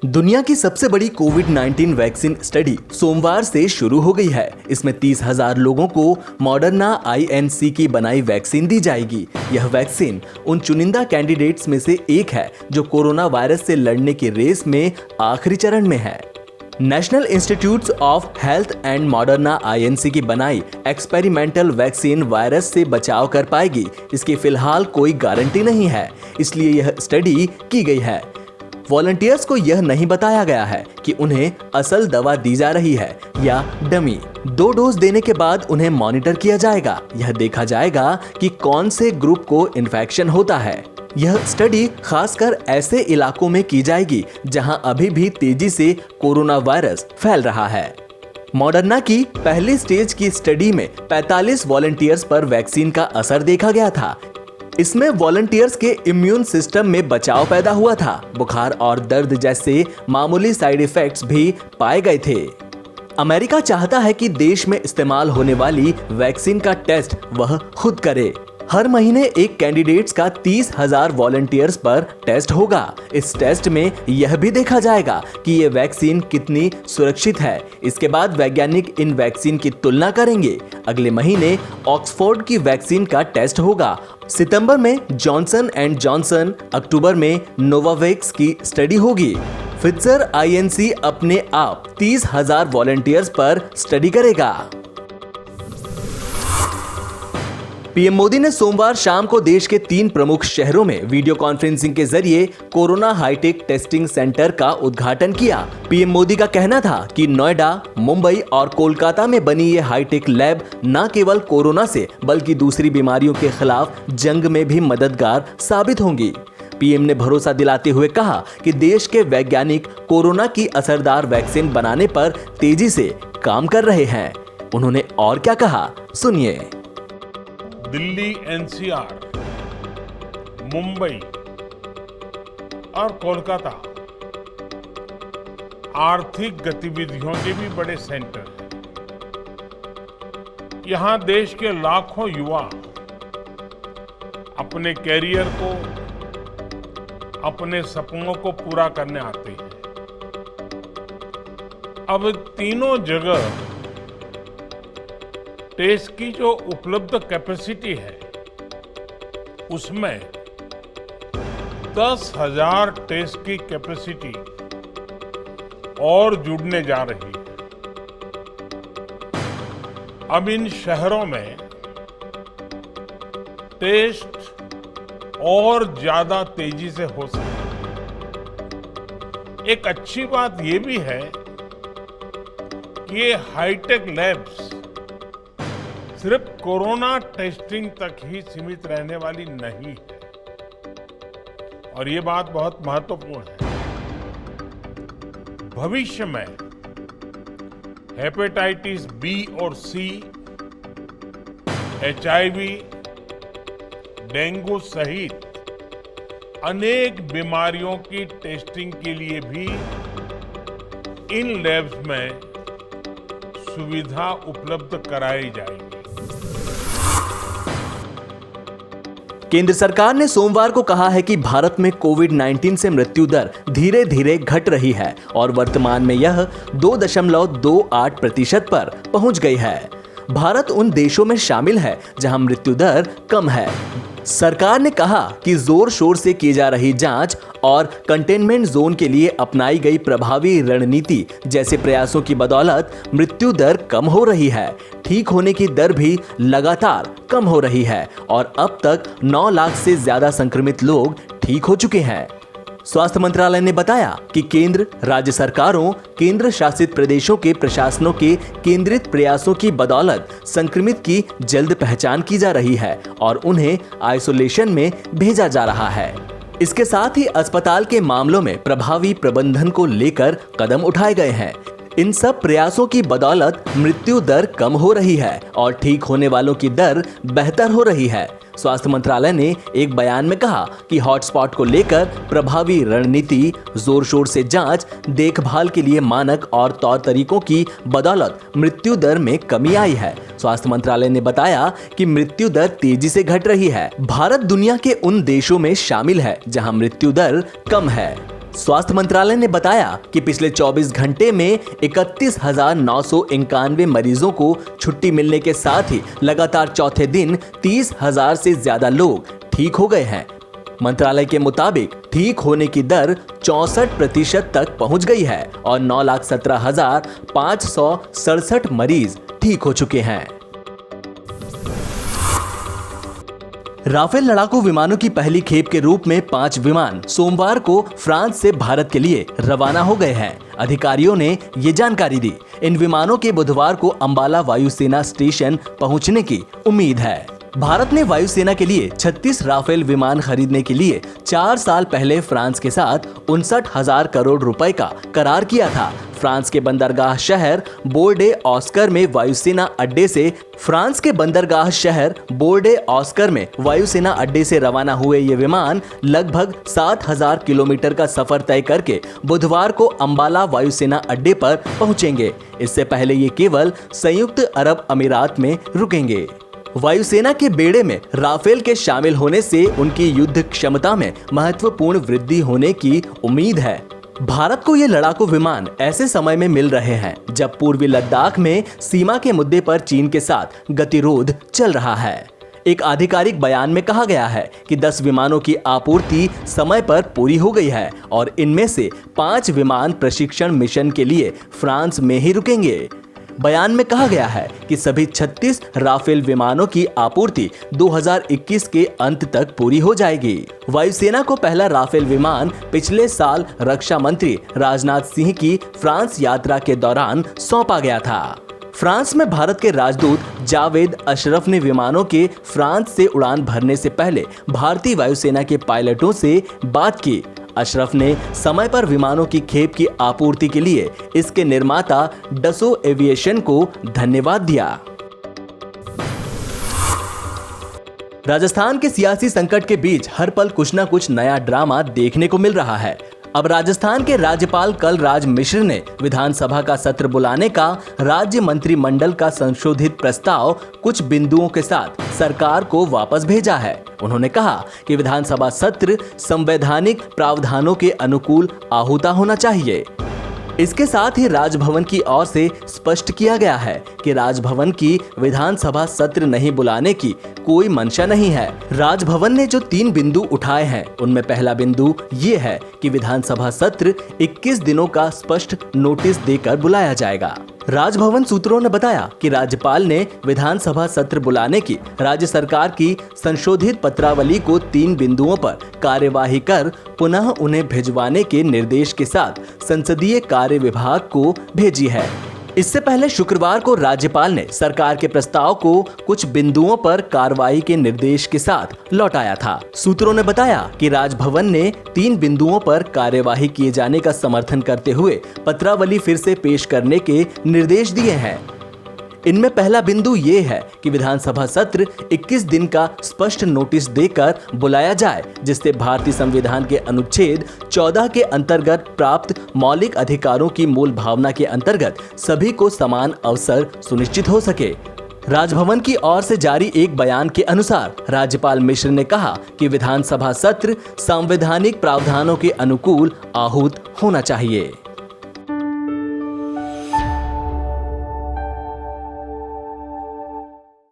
दुनिया की सबसे बड़ी कोविड-19 वैक्सीन स्टडी सोमवार से शुरू हो गई है। इसमें 30,000 लोगों को मॉडर्ना INC की बनाई वैक्सीन दी जाएगी। यह वैक्सीन उन चुनिंदा कैंडिडेट्स में से एक है जो कोरोना वायरस से लड़ने की रेस में आखिरी चरण में है। National institutes of health and Moderna INC की बनाई एक्सपेरिमेंटल वैक्सीन वायरस से बचाव कर पाएगी, इसकी फिलहाल कोई गारंटी नहीं है, इसलिए यह स्टडी की गई है। वॉलंटियर्स को यह नहीं बताया गया है कि उन्हें असल दवा दी जा रही है या डमी। 2 डोज देने के बाद उन्हें मॉनिटर किया जाएगा। यह देखा जाएगा कि कौन से ग्रुप को इन्फेक्शन होता है। यह स्टडी खासकर ऐसे इलाकों में की जाएगी जहां अभी भी तेजी से कोरोना वायरस फैल रहा है। मॉडर्ना की पहली स्टेज की स्टडी में 45 वॉलंटियर्स पर वैक्सीन का असर देखा गया था। इसमें वॉलंटियर्स के इम्यून सिस्टम में बचाव पैदा हुआ था। बुखार और दर्द जैसे मामूली साइड इफेक्ट्स भी पाए गए थे। अमेरिका चाहता है कि देश में इस्तेमाल होने वाली वैक्सीन का टेस्ट वह खुद करे। हर महीने एक कैंडिडेट्स का 30,000 वॉलंटियर्स पर टेस्ट होगा। इस टेस्ट में यह भी देखा जाएगा कि ये वैक्सीन कितनी सुरक्षित है। इसके बाद वैज्ञानिक इन वैक्सीन की तुलना करेंगे। अगले महीने ऑक्सफोर्ड की वैक्सीन का टेस्ट होगा। सितंबर में जॉनसन एंड जॉनसन, अक्टूबर में नोवावैक्स की स्टडी होगी। फाइजर INC अपने आप 30,000 वॉलंटियर्स पर स्टडी करेगा। पीएम मोदी ने सोमवार शाम को देश के 3 प्रमुख शहरों में वीडियो कॉन्फ्रेंसिंग के जरिए कोरोना हाईटेक टेस्टिंग सेंटर का उद्घाटन किया। पीएम मोदी का कहना था कि नोएडा, मुंबई और कोलकाता में बनी ये हाईटेक लैब न केवल कोरोना से बल्कि दूसरी बीमारियों के खिलाफ जंग में भी मददगार साबित होंगी। पीएम ने भरोसा दिलाते हुए कहा कि देश के वैज्ञानिक कोरोना की असरदार वैक्सीन बनाने पर तेजी से काम कर रहे हैं। उन्होंने और क्या कहा, सुनिए। दिल्ली NCR, मुंबई और कोलकाता आर्थिक गतिविधियों के भी बड़े सेंटर हैं। यहां देश के लाखों युवा अपने कैरियर को, अपने सपनों को पूरा करने आते हैं। अब तीनों जगह टेस्ट की जो उपलब्ध कैपेसिटी है उसमें 10,000 टेस्ट की कैपेसिटी और जुड़ने जा रही है। अब इन शहरों में टेस्ट और ज्यादा तेजी से हो सकता है। एक अच्छी बात यह भी है कि ये हाईटेक लैब्स सिर्फ कोरोना टेस्टिंग तक ही सीमित रहने वाली नहीं है, और ये बात बहुत महत्वपूर्ण है। भविष्य में हेपेटाइटिस B और C, HIV, डेंगू सहित अनेक बीमारियों की टेस्टिंग के लिए भी इन लैब्स में सुविधा उपलब्ध कराई जाएगी। केंद्र सरकार ने सोमवार को कहा है कि भारत में कोविड-19 से मृत्यु दर धीरे धीरे घट रही है और वर्तमान में यह 2.28% पर पहुंच गई है। भारत उन देशों में शामिल है जहां मृत्यु दर कम है। सरकार ने कहा कि जोर शोर से की जा रही जांच और कंटेनमेंट जोन के लिए अपनाई गई प्रभावी रणनीति जैसे प्रयासों की बदौलत मृत्यु दर कम हो रही है। ठीक होने की दर भी लगातार कम हो रही है और अब तक 9 लाख से ज्यादा संक्रमित लोग ठीक हो चुके हैं। स्वास्थ्य मंत्रालय ने बताया कि केंद्र, राज्य सरकारों, केंद्र शासित प्रदेशों के प्रशासनों के केंद्रित प्रयासों की बदौलत संक्रमित की जल्द पहचान की जा रही है और उन्हें आइसोलेशन में भेजा जा रहा है। इसके साथ ही अस्पताल के मामलों में प्रभावी प्रबंधन को लेकर कदम उठाए गए हैं। इन सब प्रयासों की बदौलत मृत्यु दर कम हो रही है और ठीक होने वालों की दर बेहतर हो रही है। स्वास्थ्य मंत्रालय ने एक बयान में कहा कि हॉटस्पॉट को लेकर प्रभावी रणनीति, जोर शोर से जांच, देखभाल के लिए मानक और तौर तरीकों की बदौलत मृत्यु दर में कमी आई है। स्वास्थ्य मंत्रालय ने बताया कि मृत्यु दर तेजी से घट रही है। भारत दुनिया के उन देशों में शामिल है जहां मृत्यु दर कम है। स्वास्थ्य मंत्रालय ने बताया कि पिछले 24 घंटे में 31,991 मरीजों को छुट्टी मिलने के साथ ही लगातार चौथे दिन 30,000 से ज्यादा लोग ठीक हो गए हैं। मंत्रालय के मुताबिक ठीक होने की दर 64% तक पहुंच गई है और 9,17,567 मरीज ठीक हो चुके हैं। राफेल लड़ाकू विमानों की पहली खेप के रूप में 5 विमान सोमवार को फ्रांस से भारत के लिए रवाना हो गए हैं। अधिकारियों ने ये जानकारी दी। इन विमानों के बुधवार को अंबाला वायुसेना स्टेशन पहुंचने की उम्मीद है। भारत ने वायुसेना के लिए 36 राफेल विमान खरीदने के लिए 4 साल पहले फ्रांस के साथ 59,000 करोड़ रुपए का करार किया था। फ्रांस के बंदरगाह शहर बोर्डे ऑस्कर में वायुसेना अड्डे से रवाना हुए ये विमान लगभग 7,000 किलोमीटर का सफर तय करके बुधवार को अंबाला वायुसेना अड्डे पर पहुंचेंगे। इससे पहले ये केवल संयुक्त अरब अमीरात में रुकेंगे। वायुसेना के बेड़े में राफेल के शामिल होने से उनकी युद्ध क्षमता में महत्वपूर्ण वृद्धि होने की उम्मीद है। भारत को ये लड़ाकू विमान ऐसे समय में मिल रहे हैं जब पूर्वी लद्दाख में सीमा के मुद्दे पर चीन के साथ गतिरोध चल रहा है। एक आधिकारिक बयान में कहा गया है कि 10 विमानों की आपूर्ति समय पर पूरी हो गई है और इनमें से 5 विमान प्रशिक्षण मिशन के लिए फ्रांस में ही रुकेंगे। बयान में कहा गया है कि सभी 36 राफेल विमानों की आपूर्ति 2021 के अंत तक पूरी हो जाएगी। वायुसेना को पहला राफेल विमान पिछले साल रक्षा मंत्री राजनाथ सिंह की फ्रांस यात्रा के दौरान सौंपा गया था। फ्रांस में भारत के राजदूत जावेद अशरफ ने विमानों के फ्रांस से उड़ान भरने से पहले भारतीय वायुसेना के पायलटों से बात की। अशरफ ने समय पर विमानों की खेप की आपूर्ति के लिए इसके निर्माता डसो एविएशन को धन्यवाद दिया। राजस्थान के सियासी संकट के बीच हर पल कुछ न कुछ नया ड्रामा देखने को मिल रहा है। अब राजस्थान के राज्यपाल कलराज मिश्र ने विधानसभा का सत्र बुलाने का राज्य मंत्रिमंडल का संशोधित प्रस्ताव कुछ बिंदुओं के साथ सरकार को वापस भेजा है। उन्होंने कहा कि विधानसभा सत्र संवैधानिक प्रावधानों के अनुकूल आहूता होना चाहिए। इसके साथ ही राजभवन की ओर से स्पष्ट किया गया है कि राजभवन की विधानसभा सत्र नहीं बुलाने की कोई मंशा नहीं है। राजभवन ने जो 3 बिंदु उठाए हैं उनमें पहला बिंदु ये है कि विधानसभा सत्र 21 दिनों का स्पष्ट नोटिस देकर बुलाया जाएगा। राजभवन सूत्रों ने बताया कि राज्यपाल ने विधानसभा सत्र बुलाने की राज्य सरकार की संशोधित पत्रावली को 3 बिंदुओं पर कार्यवाही कर पुनः उन्हें भिजवाने के निर्देश के साथ संसदीय कार्य विभाग को भेजी है। इससे पहले शुक्रवार को राज्यपाल ने सरकार के प्रस्ताव को कुछ बिंदुओं पर कार्रवाई के निर्देश के साथ लौटाया था। सूत्रों ने बताया कि राजभवन ने 3 बिंदुओं पर कार्यवाही किए जाने का समर्थन करते हुए पत्रावली फिर से पेश करने के निर्देश दिए हैं। इनमें पहला बिंदु ये है कि विधानसभा सत्र 21 दिन का स्पष्ट नोटिस देकर बुलाया जाए, जिससे भारतीय संविधान के अनुच्छेद 14 के अंतर्गत प्राप्त मौलिक अधिकारों की मूल भावना के अंतर्गत सभी को समान अवसर सुनिश्चित हो सके। राजभवन की ओर से जारी एक बयान के अनुसार राज्यपाल मिश्र ने कहा कि विधानसभा सत्र संवैधानिक प्रावधानों के अनुकूल आहूत होना चाहिए।